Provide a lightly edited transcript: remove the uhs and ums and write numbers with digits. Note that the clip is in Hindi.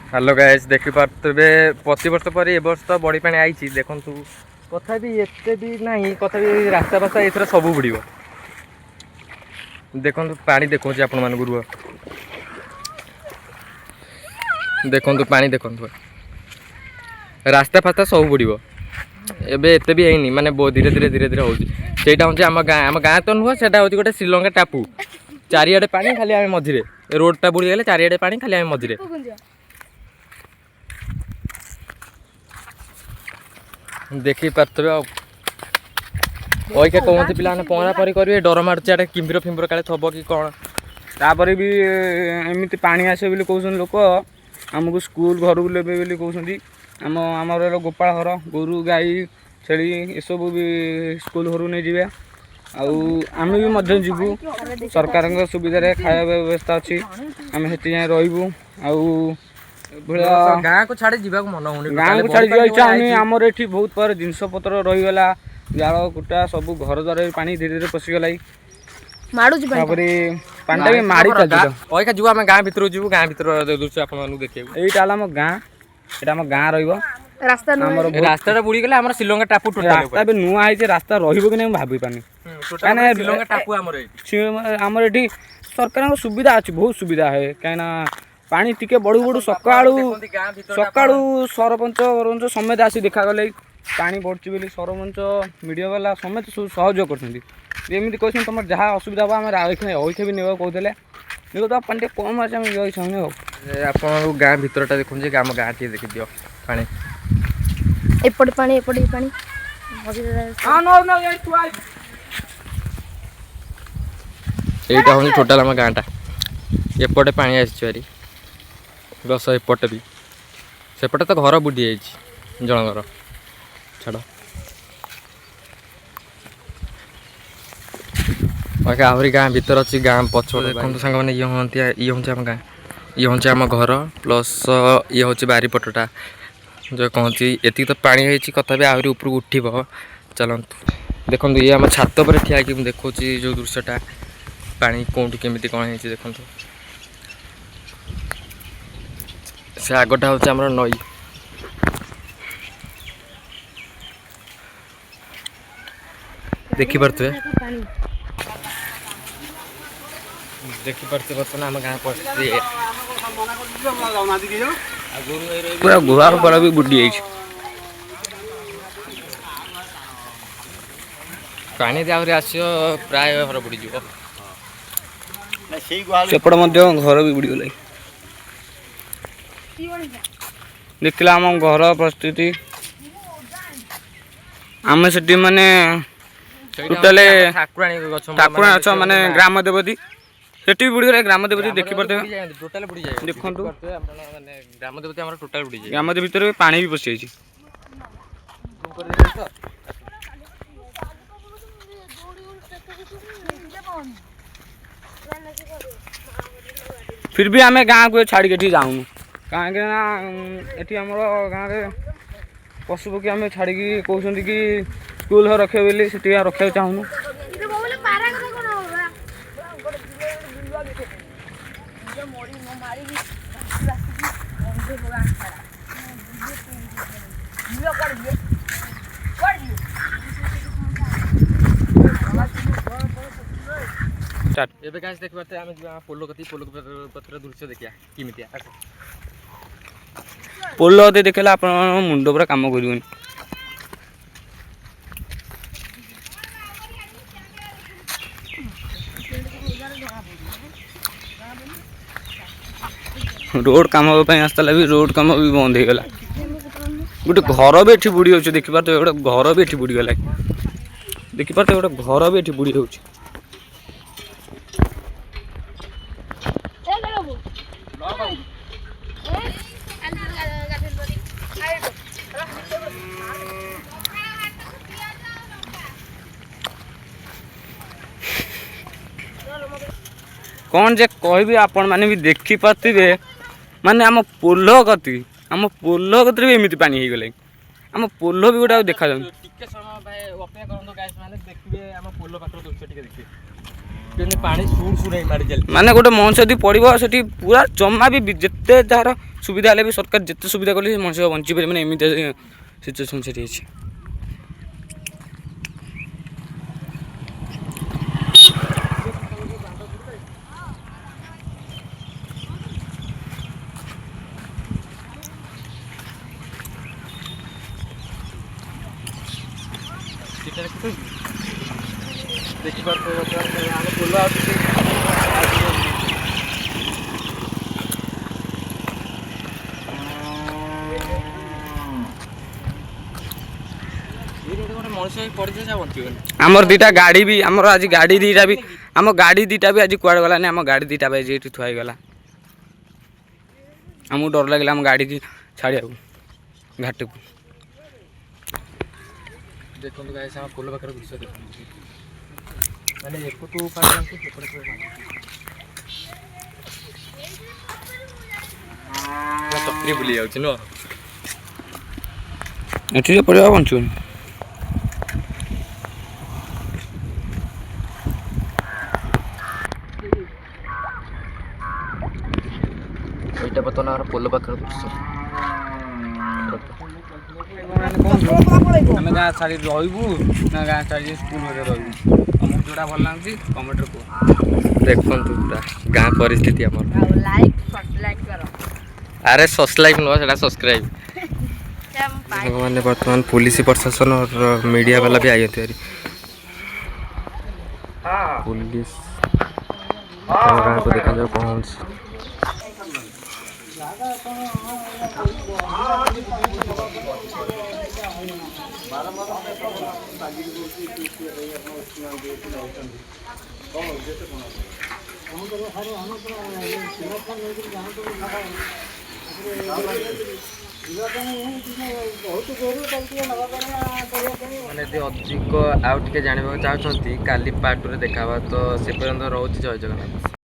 हेलो गाइस देखि पार्थे प्रति वर्ष पर ए वर्ष तो बड़ी पानी आई देखु कथा भी एते भी नहीं कथा भी रास्ता पास्ता एथर सब बुड़ देखु पानी देखो आपण मान गुरु देखु पानी देखु रास्ता फास्ता सब बुड़ एबे एते भी है माने धीरे धीरे धीरे धीरे होटा हूँ आम गाँ तो नुह से गोटे श्रीलंका टापू चारिआडे पानी खाली आम मझिरे रोडटा बुड़ी गले चारिआडे पानी खाली आम मझिरे देखी पारे अइका कहते पिला पहरा परी करेंगे डर मार्च आड़े किम्भीर फिम्भीर काले थब कि कौन तापर भी एमती पानी आसे बोली कहते लोक आमको स्कूल घर को लेबे बोली कहते आमर गोपाल घर गोरु गाई छेली एसबू भी स्कूल घर नहीं जाए आम भी जीवु सरकार सुविधा खाया व्यवस्था अच्छी आम से जाए रही गाँ को छाड़ी जीवा मन हो गाँ को छाड़ी इच्छा हमें आमर ये बहुत पर जिनस पतर रहीगला जाल कुटा सब घर द्वार पानी धीरे धीरे पशिगला पानी भी माड़ी चलता जीव आम गाँ भर जीव गाँ भर दृश्य आप देखिए यहाँ आम गाँ यहाँ आम गाँ रास्ता बुड़ी गले आम श्रीलंका टापू रास्ता भी नुआ है रास्ता रही कि नहीं भाभी पानी श्रीलंका टापू आमर ये सरकार सुविधा अच्छी बहुत सुविधा है कहीं पानी टिके बड़ू बड़ू सकाळू सरपंच वरपंच समेत आसी देखा गले पानी बढ़ी बोली सरपंच मीडिया वाला समेत सहयोग करमती कहते तुम जहाँ असुविधा हम अइखे भी नहीं कहते देखो तो पानी कम आसे चाहूँ आप गाँ भरटा देखुचे आम गाँ टी देखी दियो पानी एपटे पानी एपटे पानी यहीटा हूँ टोटाल आम गाँटा एपटे पानी आसी बस एपटे भी सेपटे तो घर बुड़ी जाइए जनगर छाड़ आहरी गाँ भीतर अच्छी गाँ पछ देखते सांग मैंने ये हूँ आम गाँ ये हूँ आम घर प्लस ये हूँ बारीपटा जो कहती ये तो पानी है कथा भी आहरी ऊपर उठब चलतु देखो ये आम छात पर ठिया कि देखा जो दृश्यटा पानी कौटी केमी कौन है देखो से आगटा हूँ आम नई देखिपे बर्तमान आम गाँ परिस्थिति पूरा गुहा पर भी बुड़ी जाइए पानी आहरी आस प्राय घर बुड़ी सेपट घर भी बुड़ी गला देखला आम घर परिस्थिति आम से माने टोटाल ठाकुराणी गछ माने ग्राम देवती सेठी बुड़ी गला ग्राम देवती देखी पारे देखो ग्राम देवती टोटाल बुड़ी ग्राम देवी भीतर पानी भी पशि जाइए फिर भी आम गाँ को छाड़ी के जाऊँ कहीं ये आम गाँव में पशु पक्षी आम छाड़ी कहते कि स्कूल रखे बोली से रखा चाहूँ एबे गाइस देख पाते आम पोलो कति पोलो पत्र दृश्य देखिया किमितिया पोल देखला आप मुंड पूरा काम कर रोड काम आसला भी रोड काम भी बंद हो गला गोटे घर भी ये बुड़ी हो देखिपारे गोटे घर भी ये बुड़ी गला देखिपारे गोटे घर भी ये बुड़ी हो कौन जे कह आपण मैंने भी देखी पारे माने आम पोल कति भी एमती पानी हो गला आम पोल भी गोटे देखा जाए माने गोटे मनुष्य यदि पड़ो से पूरा जमा भी जिते जार ସୁବିଧା ହେଲେ ବି ସରକାର ଯେତେ ସୁବିଧା କଲେ ସେ ମଣିଷ ବଞ୍ଚି ପାରିବନି ଏମିତି ସିଚୁଏସନ୍ ସେଠି ହେଇଛି। ଆମର ଦୁଇଟା ଗାଡ଼ି ବି ଆମର ଆଜି ଗାଡ଼ି ଦୁଇଟା ବି ଆମ ଗାଡ଼ି ଦୁଇଟା ବି ଆଜି କୁଆଡ଼େ ଗଲାନି। ଆମ ଗାଡ଼ି ଦୁଇଟା ବି ଆଜି ଏଠି ଥୁଆ ହେଇଗଲା। ଆମକୁ ଡର ଲାଗିଲା ଆମ ଗାଡ଼ିକି ଛାଡ଼ିବାକୁ ଘାଟକୁ। ଦେଖନ୍ତୁ ଗାଇସ୍ ଆମ ପୋଲ ପାଖରେ ଦୃଶ୍ୟ ଦେଖନ୍ତୁ ମାନେ ଏପଟୁ ପାଣି ଯାଉଛି ସେପଟେ ଚକ୍ରି ବୁଲି ଯାଉଛି ନୁହଁ। ଏଠି ଯେ ପରିବା ବଞ୍ଚିବନି। ଏଇଟା ବର୍ତ୍ତମାନ ଆମର ପୋଲ ପାଖରେ ଦୃଶ୍ୟ। ଆମେ ଗାଁ ଛାଡ଼ି ରହିବୁ ନା ଗାଁ ଛାଡ଼ି ସ୍କୁଲରେ ରହିବୁ? ତମକୁ ଯେଉଁଟା ଭଲ ଲାଗୁଛି କମେଣ୍ଟରେ କୁହ। ଦେଖନ୍ତୁ ପୁରା ଗାଁ ପରିସ୍ଥିତି ଆମର। ଆରେ ସବସ୍କ୍ରାଇବ୍ ନୁହଁ ସେଟା ସବସ୍କ୍ରାଇବ୍। ସାଙ୍ଗମାନେ ବର୍ତ୍ତମାନ ପୁଲିସ ପ୍ରଶାସନ ମିଡ଼ିଆ ବାଲା ବି ଆଇଛନ୍ତି ଭାରି। ପୁଲିସ ଆମ ଗାଁକୁ ଦେଖାଯାଉ କ'ଣ ହେଉଛି। ମାନେ ଯଦି ଅଧିକ ଆଉ ଟିକେ ଜାଣିବାକୁ ଚାହୁଁଛନ୍ତି କାଲି ପାର୍ଟ 2ରେ ଦେଖା ହେବା। ତ ସେ ପର୍ଯ୍ୟନ୍ତ ରହୁଛି ଜୟ ଜଗନ୍ନାଥ।